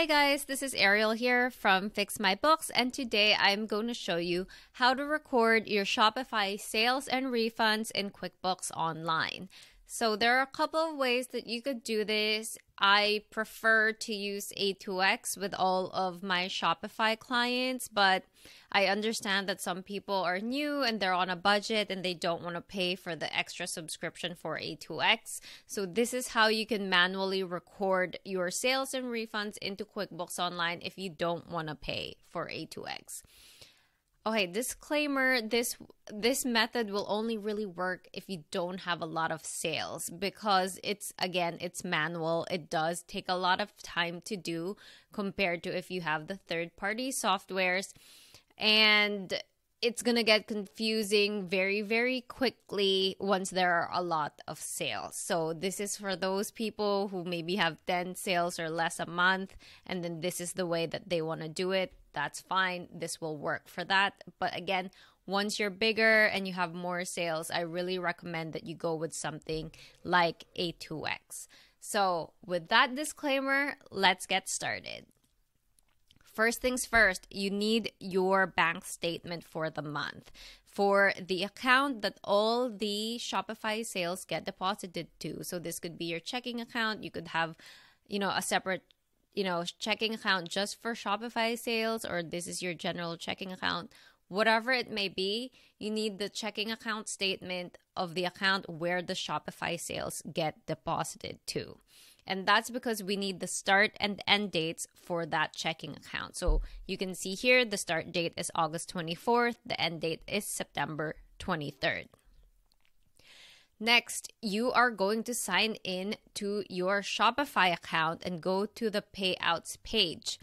Hi guys, this is Arielle here from Fix My Books, and today I'm going to show you how to record your Shopify sales and refunds in QuickBooks Online. So there are a couple of ways that you could do this. I prefer to use A2X with all of my Shopify clients, but I understand that some people are new and they're on a budget and they don't want to pay for the extra subscription for A2X. So this is how you can manually record your sales and refunds into QuickBooks Online if you don't want to pay for A2X. Okay, disclaimer, this method will only really work if you don't have a lot of sales because it's manual. It does take a lot of time to do compared to if you have the third-party softwares, and it's going to get confusing very, very quickly once there are a lot of sales. So this is for those people who maybe have 10 sales or less a month, and then this is the way that they want to do it. That's fine. This will work for that. But again, once you're bigger and you have more sales, I really recommend that you go with something like A2X. So with that disclaimer, let's get started. First things first, you need your bank statement for the month for the account that all the Shopify sales get deposited to. So this could be your checking account. You could have, a separate checking account just for Shopify sales, or this is your general checking account. Whatever it may be, you need the checking account statement of the account where the Shopify sales get deposited to. And that's because we need the start and end dates for that checking account. So you can see here, the start date is August 24th. The end date is September 23rd. Next, you are going to sign in to your Shopify account and go to the payouts page.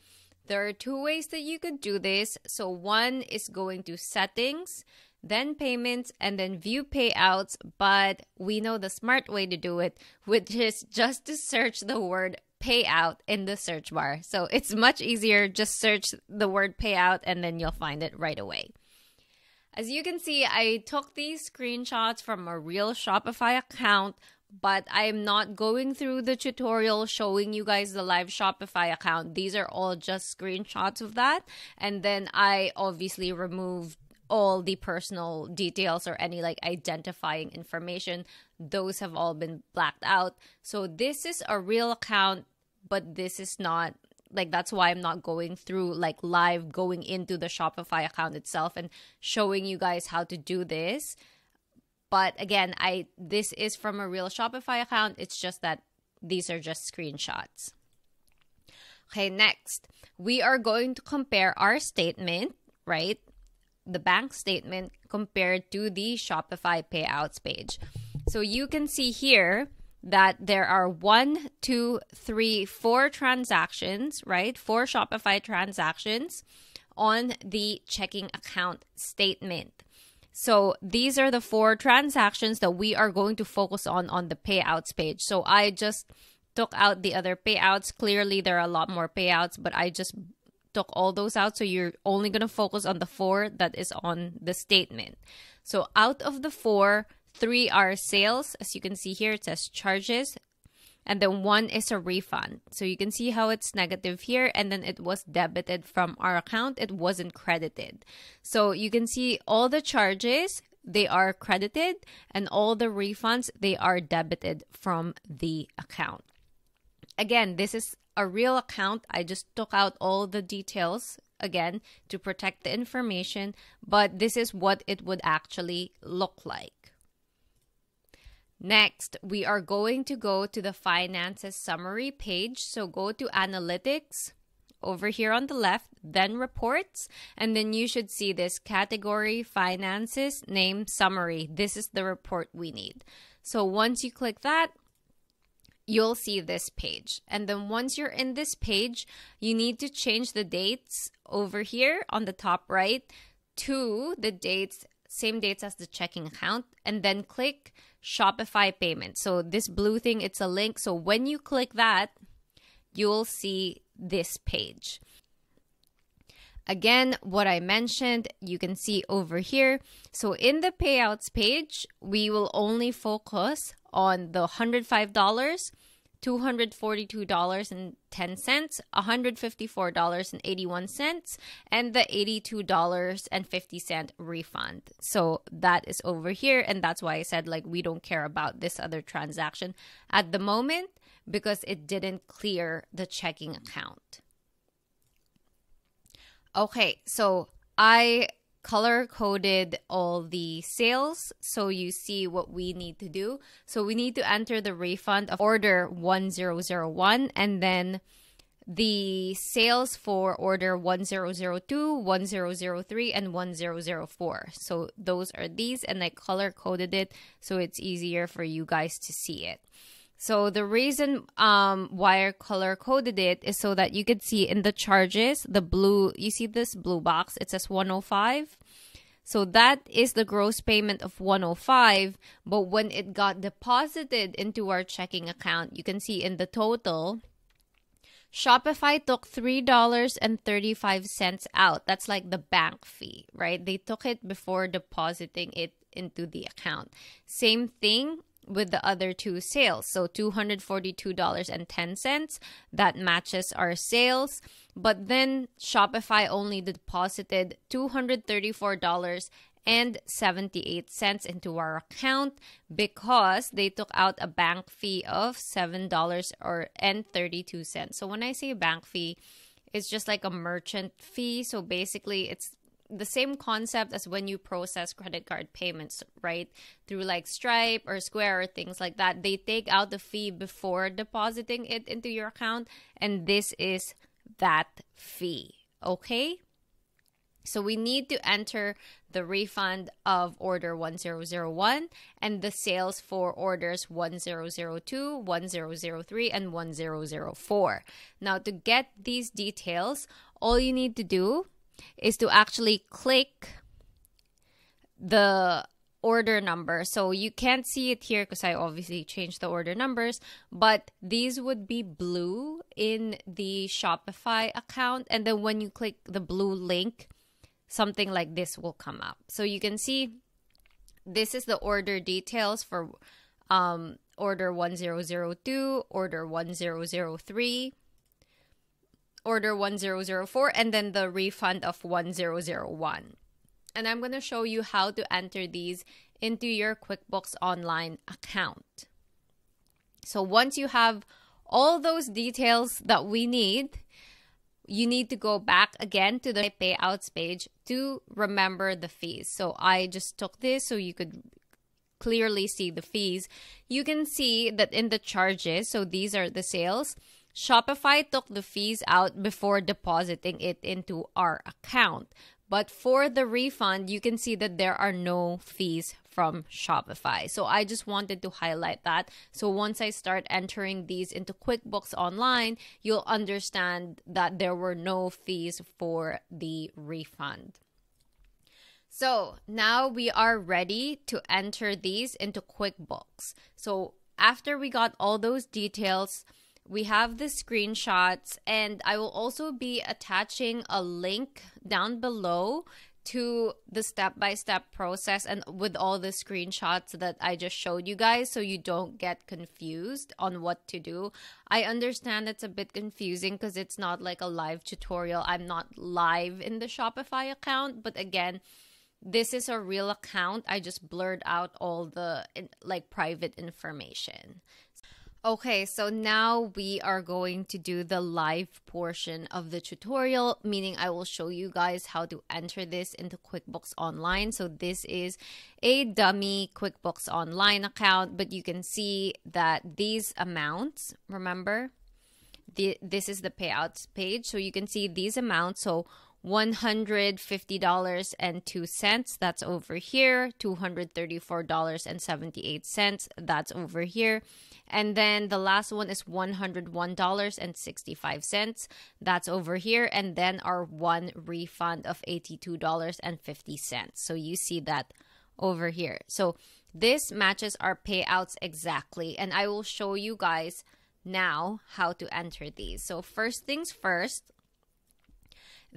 There are two ways that you could do this. So one is going to settings, then payments, and then view payouts. But we know the smart way to do it, which is just to search the word payout in the search bar. So it's much easier. Just search the word payout and then you'll find it right away. As you can see, I took these screenshots from a real Shopify account, but I'm not going through the tutorial showing you guys the live Shopify account. These are all just screenshots of that. And then I obviously removed all the personal details or any identifying information. Those have all been blacked out. So this is a real account, but this is not. That's why I'm not going through live going into the Shopify account itself and showing you guys how to do this. But again, this is from a real Shopify account. It's just that these are just screenshots. Okay, next, we are going to compare our statement, right? The bank statement compared to the Shopify payouts page. So you can see here that there are 1, 2, 3, 4 transactions, right? 4 Shopify transactions on the checking account statement. So these are the 4 transactions that we are going to focus on the payouts page. So I just took out the other payouts. Clearly, there are a lot more payouts, but I just took all those out. So you're only going to focus on the 4 that is on the statement. So out of the 4, 3 are sales. As you can see here, it says charges. And then 1 is a refund. So you can see how it's negative here. And then it was debited from our account. It wasn't credited. So you can see all the charges, they are credited. And all the refunds, they are debited from the account. Again, this is a real account. I just took out all the details again to protect the information. But this is what it would actually look like. Next, we are going to go to the finances summary page. So go to analytics over here on the left, then reports, and then you should see this category finances name summary. This is the report we need. So once you click that, you'll see this page. And then once you're in this page, you need to change the dates over here on the top right to the dates, same dates as the checking account, and then click Shopify payment. So this blue thing, it's a link. So when you click that, you'll see this page. Again, what I mentioned, you can see over here. So in the payouts page, we will only focus on the $105 $242.10, $154.81, and the $82.50 refund. So that is over here, and that's why I said like we don't care about this other transaction at the moment because it didn't clear the checking account. Okay, so I color-coded all the sales so you see what we need to do. So we need to enter the refund of order 1001 and then the sales for order 1002, 1003, and 1004. So those are these, and I color-coded it so it's easier for you guys to see it. So the reason why I color-coded it is so that you could see in the charges, the blue, you see this blue box, it says 105. So that is the gross payment of 105, but when it got deposited into our checking account, you can see in the total, Shopify took $3.35 out. That's like the bank fee, right? They took it before depositing it into the account. Same thing with the other two sales. So $242.10, that matches our sales. But then Shopify only deposited $234.78 into our account because they took out a bank fee of $7.32. So when I say bank fee, it's just like a merchant fee. So basically it's the same concept as when you process credit card payments, right? Through like Stripe or Square or things like that. They take out the fee before depositing it into your account, and this is that fee, okay? So we need to enter the refund of order 1001 and the sales for orders 1002, 1003, and 1004. Now to get these details, all you need to do is to actually click the order number. So you can't see it here because I obviously changed the order numbers, but these would be blue in the Shopify account. And then when you click the blue link, something like this will come up. So you can see this is the order details for order 1002, order 1003, order 1004, and then the refund of 1001. And I'm going to show you how to enter these into your QuickBooks Online account. So once you have all those details that we need, you need to go back again to the payouts page to remember the fees. So I just took this so you could clearly see the fees. You can see that in the charges, so these are the sales, Shopify took the fees out before depositing it into our account. But for the refund, you can see that there are no fees from Shopify. So I just wanted to highlight that. So once I start entering these into QuickBooks Online, you'll understand that there were no fees for the refund. So now we are ready to enter these into QuickBooks. So after we got all those details, we have the screenshots, and I will also be attaching a link down below to the step-by-step process and with all the screenshots that I just showed you guys so you don't get confused on what to do. I understand it's a bit confusing because it's not like a live tutorial. I'm not live in the Shopify account, but again, this is a real account. I just blurred out all the like private information. Okay, so now we are going to do the live portion of the tutorial, meaning I will show you guys how to enter this into QuickBooks Online. So this is a dummy QuickBooks Online account, but you can see that these amounts, remember, this is the payouts page. So you can see these amounts. So $150.02, that's over here. $234.78, that's over here. And then the last one is $101.65, that's over here. And then our one refund of $82.50. So you see that over here. So this matches our payouts exactly. And I will show you guys now how to enter these. So first things first,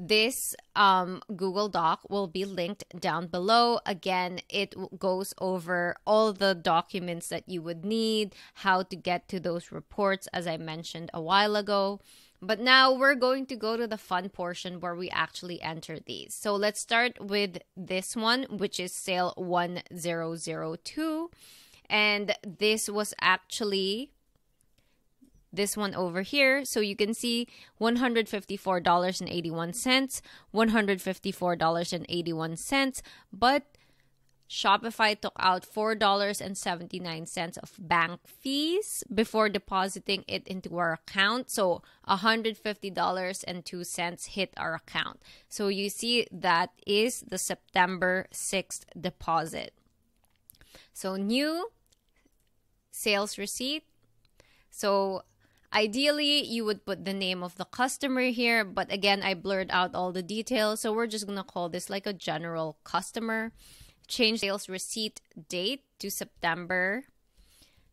this Google Doc will be linked down below. Again, it goes over all the documents that you would need, how to get to those reports, as I mentioned a while ago. But now we're going to go to the fun portion where we actually enter these. So let's start with this one, which is sale 1002. And this was actually this one over here. So you can see $154.81, $154.81, but Shopify took out $4.79 of bank fees before depositing it into our account. So $150.02 hit our account. So you see that is the September 6th deposit. So new sales receipt. So ideally, you would put the name of the customer here, but again, I blurred out all the details, so we're just gonna call this like a general customer. Change sales receipt date to September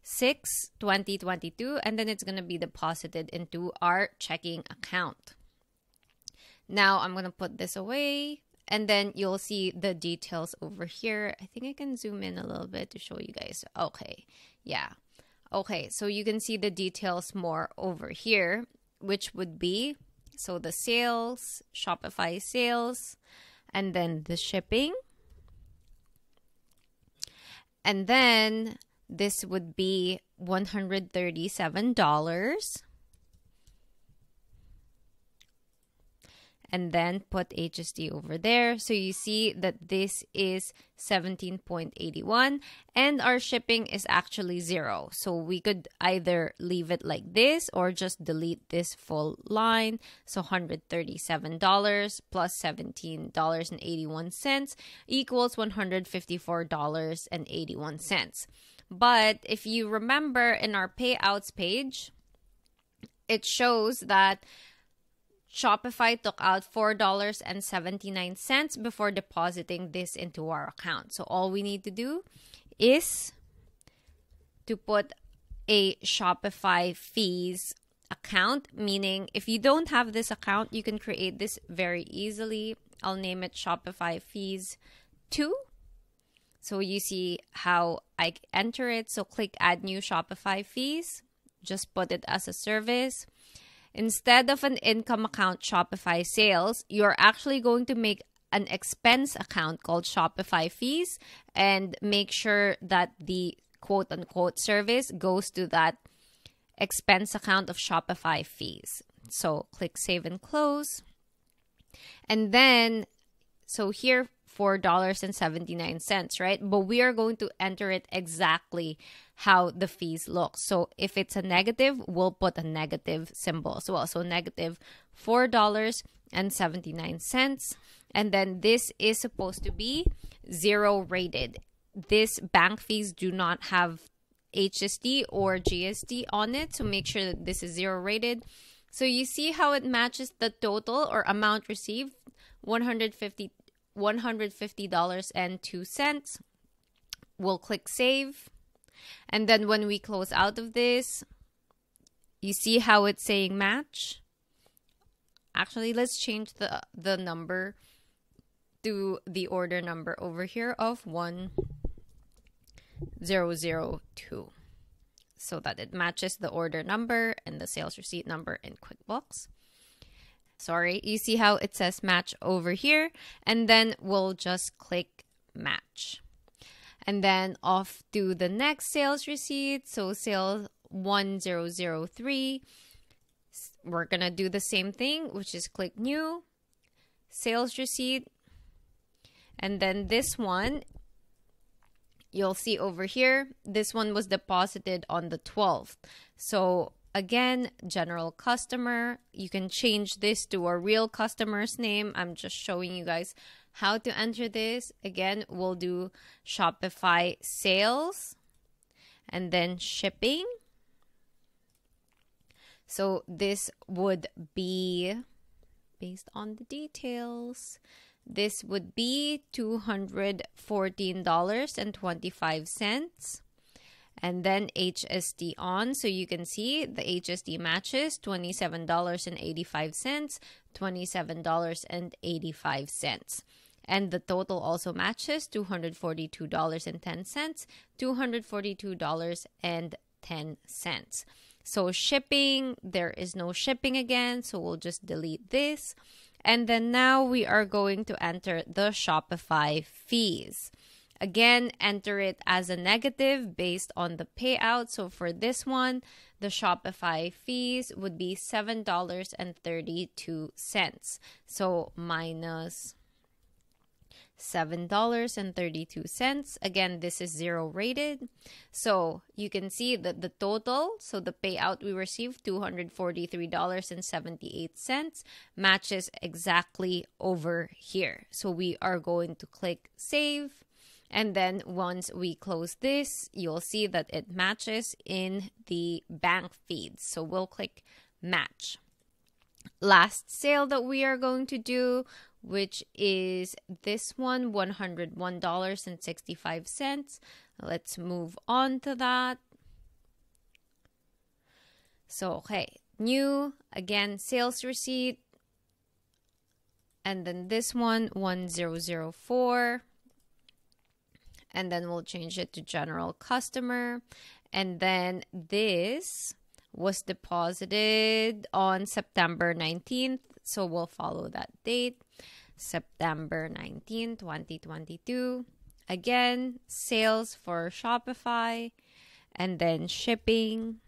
6, 2022, and then it's gonna be deposited into our checking account. Now, I'm gonna put this away, and then you'll see the details over here. I think I can zoom in a little bit to show you guys. Okay, yeah. Okay, so you can see the details more over here, which would be, so the sales, Shopify sales, and then the shipping. And then this would be $137. And then put HSD over there. So you see that this is 17.81 and our shipping is actually 0. So we could either leave it like this or just delete this full line. So $137 plus $17.81 equals $154.81. But if you remember in our payouts page, it shows that Shopify took out $4.79 before depositing this into our account. So all we need to do is to put a Shopify fees account, meaning if you don't have this account, you can create this very easily. I'll name it Shopify fees 2. So you see how I enter it. So click add new Shopify fees. Just put it as a service. Instead of an income account Shopify sales, you're actually going to make an expense account called Shopify fees and make sure that the quote-unquote service goes to that expense account of Shopify fees. So click save and close. And then, so here, $4.79, right? But we are going to enter it exactly how the fees look. So if it's a negative, we'll put a negative symbol as well. So negative $4.79. And then this is supposed to be 0 rated. This bank fees do not have HSD or GSD on it. So make sure that this is 0 rated. So you see how it matches the total or amount received, $150.02. We'll click save. And then when we close out of this, you see how it's saying match. Actually, let's change the number to the order number over here of 1002 so that it matches the order number and the sales receipt number in QuickBooks. Sorry, you see how it says match over here, and then we'll just click match. And then off to the next sales receipt. So sales 1003. We're going to do the same thing, which is click new, sales receipt. And then this one, you'll see over here, this one was deposited on the 12th. So again, general customer, you can change this to a real customer's name. I'm just showing you guys how to enter this. Again, we'll do Shopify sales and then shipping. So this would be, based on the details, this would be $214.25. And then HSD on. So you can see the HSD matches $27.85, $27.85. And the total also matches $242.10, $242.10. So shipping, there is no shipping again, so we'll just delete this. And then now we are going to enter the Shopify fees. Again, enter it as a negative based on the payout. So for this one, the Shopify fees would be $7.32. So minus $7.32. Again, this is 0 rated. So you can see that the total, so the payout we received, $243.78, matches exactly over here. So we are going to click save. And then once we close this, you'll see that it matches in the bank feeds. So we'll click match. Last sale that we are going to do, which is this one, $101.65. Let's move on to that. So, okay, new, again, sales receipt. And then this one, 1004. And then we'll change it to general customer. And then this was deposited on September 19th. So we'll follow that date. September 19th, 2022. Again, sales for Shopify. And then shipping.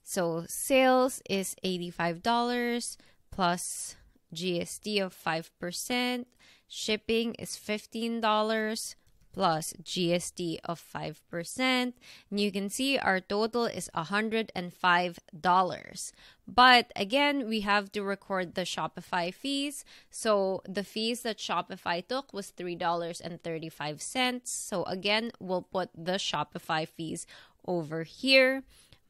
So sales is $85 plus GST of 5%. Shipping is $15 plus GST of 5%. And you can see our total is $105. But again, we have to record the Shopify fees. So the fees that Shopify took was $3.35. So again, we'll put the Shopify fees over here,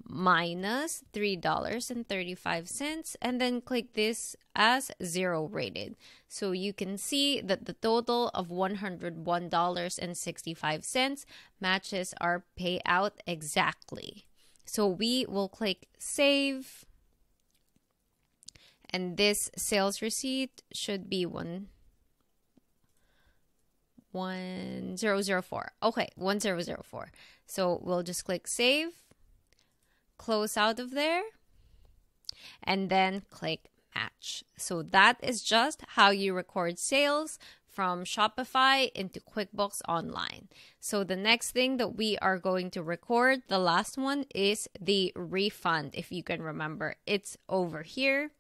minus $3.35, and then click this as 0 rated. So you can see that the total of $101.65 matches our payout exactly. So we will click save. And this sales receipt should be 1004. Okay, 1004. So we'll just click save. Close out of there, and then click match. So that is just how you record sales from Shopify into QuickBooks Online. So the next thing that we are going to record, the last one, is the refund. If you can remember, it's over here.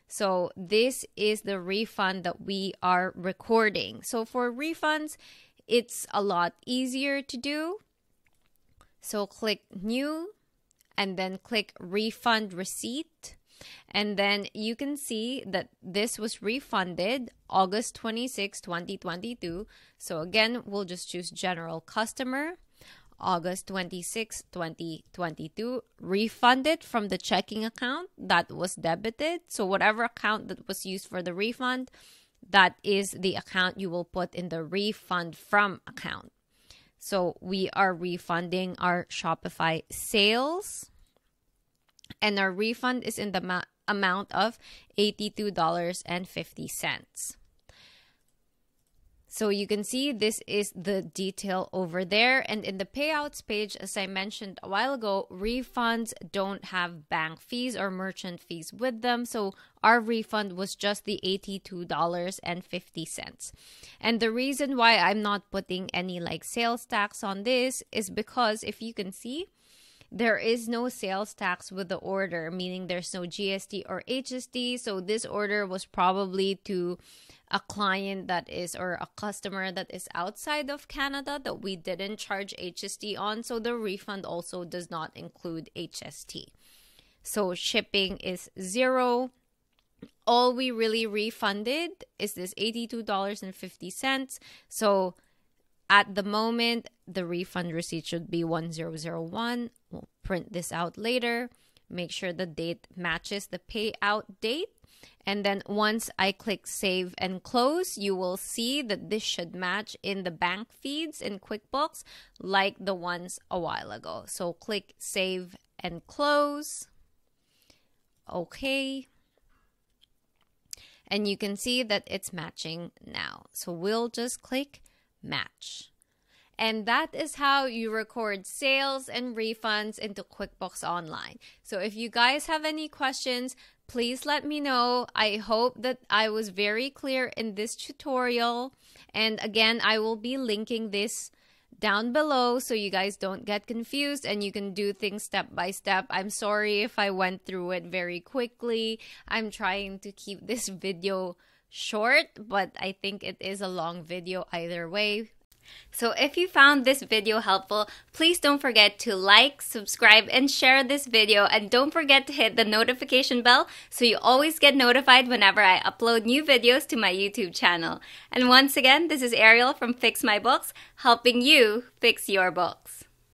So this is the refund that we are recording. So for refunds, it's a lot easier to do. So click new, and then click refund receipt. And then you can see that this was refunded August 26, 2022. So again, we'll just choose general customer, August 26, 2022, refunded from the checking account that was debited. So whatever account that was used for the refund, that is the account you will put in the refund from account. So we are refunding our Shopify sales, and our refund is in the amount of $82.50. So you can see this is the detail over there. And in the payouts page, as I mentioned a while ago, refunds don't have bank fees or merchant fees with them. So our refund was just the $82.50. And the reason why I'm not putting any like sales tax on this is because if you can see, there is no sales tax with the order, meaning there's no GST or HST. So this order was probably to a client that is, or a customer that is outside of Canada that we didn't charge HST on. So the refund also does not include HST. So shipping is 0. All we really refunded is this $82.50. So at the moment, the refund receipt should be 1001. We'll print this out later. Make sure the date matches the payout date. And then once I click save and close, you will see that this should match in the bank feeds in QuickBooks like the ones a while ago. So click save and close. Okay. And you can see that it's matching now. So we'll just click match. And that is how you record sales and refunds into QuickBooks Online. So if you guys have any questions, please let me know. I hope that I was very clear in this tutorial. And again, I will be linking this down below so you guys don't get confused and you can do things step by step. I'm sorry if I went through it very quickly. I'm trying to keep this video short, but I think it is a long video either way. So if you found this video helpful, please don't forget to like, subscribe, and share this video. And don't forget to hit the notification bell so you always get notified whenever I upload new videos to my YouTube channel. And once again, this is Arielle from Fix My Books, helping you fix your books.